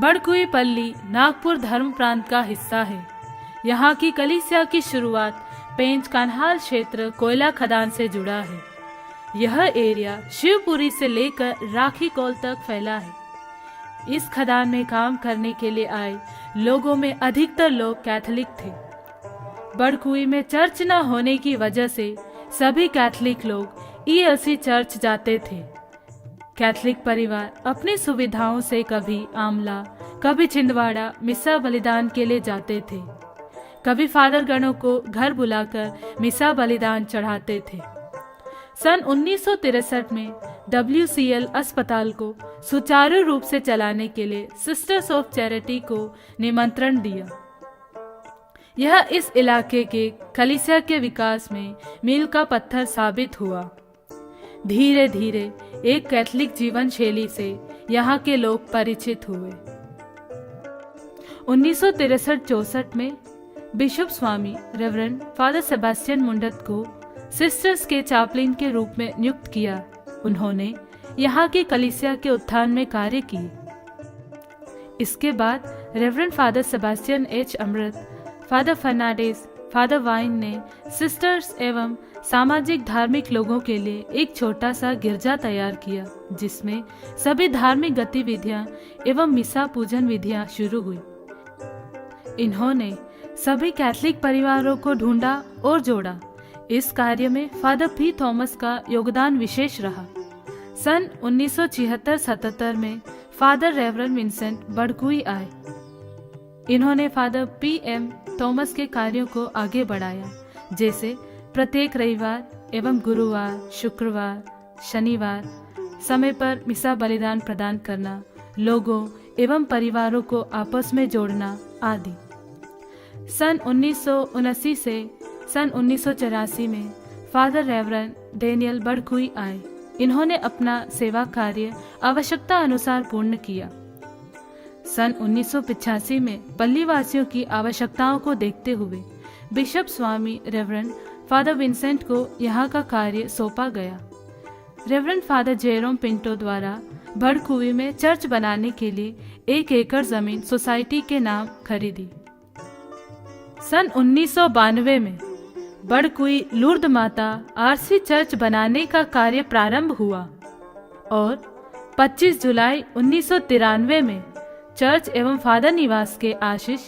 बड़कुईपल्ली नागपुर धर्म प्रांत का हिस्सा है। यहाँ की कलीसिया की शुरुआत पेंच कान्हाल क्षेत्र कोयला खदान से जुड़ा है। यह एरिया शिवपुरी से लेकर राखी कौल तक फैला है। इस खदान में काम करने के लिए आए लोगों में अधिकतर लोग कैथोलिक थे। बड़कुई में चर्च न होने की वजह से सभी कैथोलिक लोग ELC चर्च जाते थे। कैथोलिक परिवार अपनी सुविधाओं से कभी आमला, कभी छिंदवाड़ा मिसा बलिदान के लिए जाते थे। कभी फादर गणों को घर बुलाकर मिसा बलिदान चढ़ाते थे। सन 1963 में WCL अस्पताल को सुचारू रूप से चलाने के लिए सिस्टर्स ऑफ चैरिटी को निमंत्रण दिया। यह इस इलाके के कलीसिया के विकास में मील का पत्थर साबित हुआ। धीरे धीरे एक कैथोलिक जीवन शैली से यहाँ के लोग परिचित हुए। 1963-64 में बिशप स्वामी रेवरेंड फादर सेबास्टियन मुंडत को सिस्टर्स के चापलिन के रूप में नियुक्त किया। उन्होंने यहाँ के कलीसिया के उत्थान में कार्य किए। इसके बाद रेवरेंड फादर सेबास्टियन H. अमृत, फादर फर्नांडिस, फादर वाइन ने सिस्टर्स एवं सामाजिक धार्मिक लोगों के लिए एक छोटा सा गिरजा तैयार किया, जिसमें सभी धार्मिक गतिविधियां एवं मिसा पूजन विधियां शुरू हुई। इन्होंने सभी कैथोलिक परिवारों को ढूंढा और जोड़ा। इस कार्य में फादर P. थॉमस का योगदान विशेष रहा। सन 1976-77 में फादर रेवरेंड विंसेंट बड़कुई आए। इन्होंने फादर P.M. थॉमस के कार्यों को आगे बढ़ाया, जैसे प्रत्येक रविवार एवं गुरुवार, शुक्रवार, शनिवार समय पर मिसा बलिदान प्रदान करना, लोगों एवं परिवारों को आपस में जोड़ना आदि। सन 1979 से सन 1984 में फादर रेवरेंड डेनियल बड़कुई आए। इन्होंने अपना सेवा कार्य आवश्यकता अनुसार पूर्ण किया। सन 1985 में पल्लीवासियों की आवश्यकताओं को देखते हुए बिशप स्वामी रेवरेंड फादर विंसेंट को यहाँ का कार्य सौंपा गया। रेवरेंड फादर जेरोम पिंटो द्वारा बड़कुई में चर्च बनाने के लिए 1 एकड़ जमीन सोसाइटी के नाम खरीदी। सन 1992 में बड़कुई लूर्द माता RC चर्च बनाने का कार्य प्रारंभ हुआ और 25 जुलाई 1993 में चर्च एवं फादर निवास के आशीष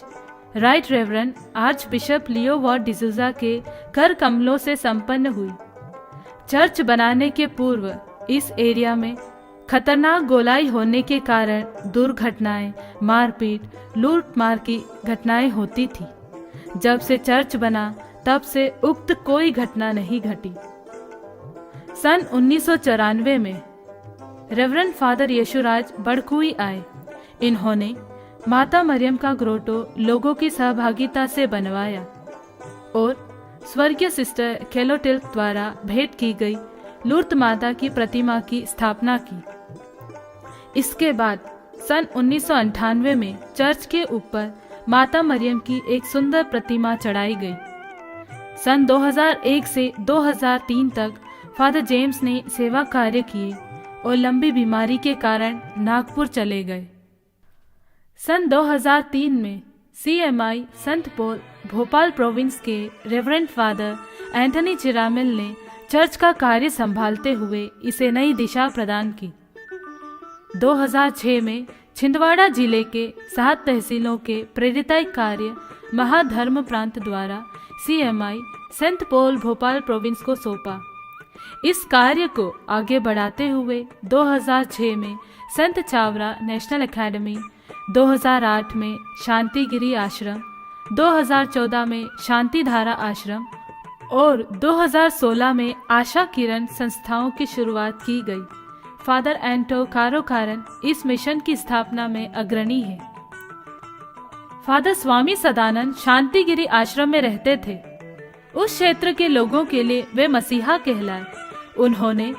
राइट रेवरेंड आर्च बिशप लियो वॉर्ड डिसूजा के कर कमलों से संपन्न हुई। चर्च बनाने के पूर्व इस एरिया में खतरनाक गोलाई होने के कारण दुर्घटनाएं, मारपीट, लूटमार की घटनाएं होती थी। जब से चर्च बना तब से उक्त कोई घटना नहीं घटी। सन 1994 में रेवरेंड फादर यशुराज बड़कुई आए। इन्होंने माता मरियम का ग्रोटो लोगों की सहभागिता से बनवाया और स्वर्गीय सिस्टर केलोटिल्क द्वारा भेंट की गई लूर्द माता की प्रतिमा की स्थापना की। इसके बाद सन 1998 में चर्च के ऊपर माता मरियम की एक सुंदर प्रतिमा चढ़ाई गई। सन 2001 से 2003 तक फादर जेम्स ने सेवा कार्य किए और लंबी बीमारी के कारण नागपुर चले गए। सन 2003 में CMI संत पॉल भोपाल प्रोविंस के रेवरेंड फादर एंथनी चिरामिल ने चर्च का कार्य संभालते हुए इसे नई दिशा प्रदान की। 2006 में छिंदवाड़ा जिले के 7 तहसीलों के प्रेरिताई कार्य महाधर्म प्रांत द्वारा CMI संत पॉल भोपाल प्रोविंस को सौंपा। इस कार्य को आगे बढ़ाते हुए 2006 में संत चावरा नेशनल एकेडमी, 2008 में शांतिगिरी आश्रम, 2014 में शांतिधारा आश्रम और 2016 में आशा किरण संस्थाओं की शुरुआत की गई। फादर एंटो कारोकारन इस मिशन की स्थापना में अग्रणी है। फादर स्वामी सदानंद शांतिगिरी आश्रम में रहते थे। उस क्षेत्र के लोगों के लिए वे मसीहा कहलाए। उन्होंने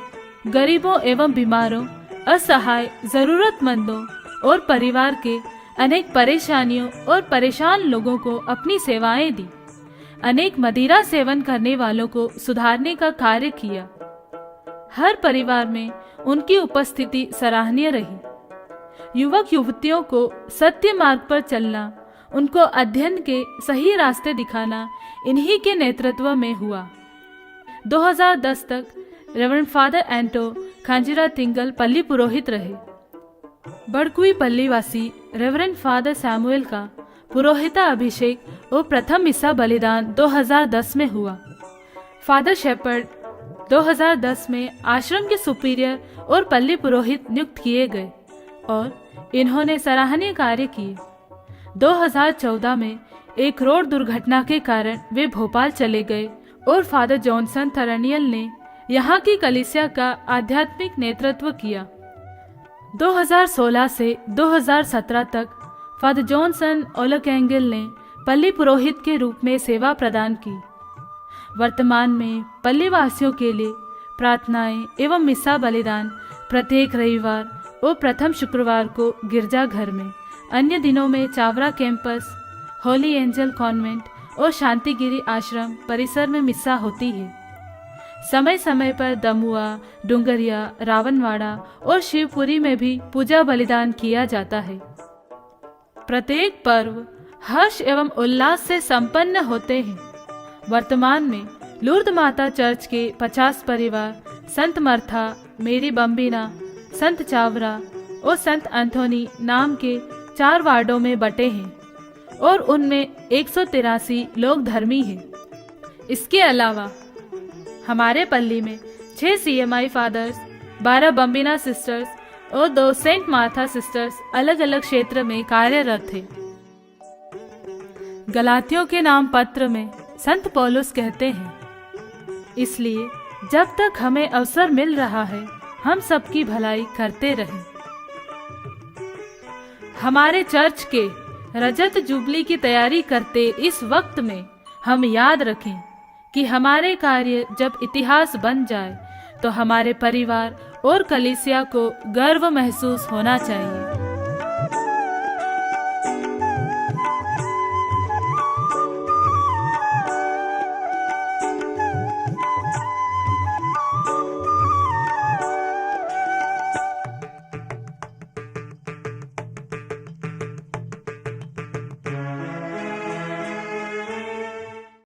गरीबों एवं बीमारों, असहाय, जरूरतमंदों और परिवार के अनेक परेशानियों और परेशान लोगों को अपनी सेवाएं दी। अनेक मदिरा सेवन करने वालों को सुधारने का कार्य किया। हर परिवार में उनकी उपस्थिति सराहनीय रही। युवक युवतियों को सत्य मार्ग पर चलना, उनको अध्ययन के सही रास्ते दिखाना इन्हीं के नेतृत्व में हुआ। 2010 तक रेवरेंड फादर एंटो खांजिरा तिंगल पल्ली पुरोहित रहे। बड़कुई पल्लीवासी रेवरेंड फादर सैमुअल का पुरोहिता अभिषेक और प्रथम मिसा बलिदान 2010 में हुआ। फादर शेपर्ड 2010 में आश्रम के सुपीरियर और पल्ली पुरोहित नियुक्त किए गए और इन्होंने सराहनीय कार्य किए। 2014 में एक रोड दुर्घटना के कारण वे भोपाल चले गए और फादर जॉनसन थरनियल ने यहाँ की कलीसिया का आध्यात्मिक नेतृत्व किया। 2016 से 2017 तक फादर जॉनसन ओलकेंगल ने पल्ली पुरोहित के रूप में सेवा प्रदान की। वर्तमान में पल्ली वासियों के लिए प्रार्थनाएं एवं मिसा बलिदान प्रत्येक रविवार और प्रथम शुक्रवार को गिरजाघर में, अन्य दिनों में Chawra campus, Holi angel convent और शांतिगिरी आश्रम परिसर में मिसा होती है। समय समय पर दमुआ, डुंगरिया, रावणवाड़ा और शिवपुरी में भी पूजा बलिदान किया जाता है। प्रत्येक पर्व हर्ष एवं उल्लास से संपन्न होते हैं। वर्तमान में लूर्द माता चर्च के 50 परिवार संत मर्था, मेरी बम्बिना, संत चावरा और संत एंथोनी नाम के 4 वार्डों में बटे हैं और उनमें 183 लोग धर्मी हैं। इसके अलावा हमारे पल्ली में 6 CMI फादर्स, 12 बम्बिना सिस्टर्स और 2 सेंट मार्था सिस्टर्स अलग अलग क्षेत्र में कार्यरत थे। गलातियों के नाम पत्र में संत पौलुस कहते हैं, इसलिए जब तक हमें अवसर मिल रहा है हम सबकी भलाई करते रहें। हमारे चर्च के रजत जुबली की तैयारी करते इस वक्त में हम याद रखें कि हमारे कार्य जब इतिहास बन जाए तो हमारे परिवार और कलीसिया को गर्व महसूस होना चाहिए।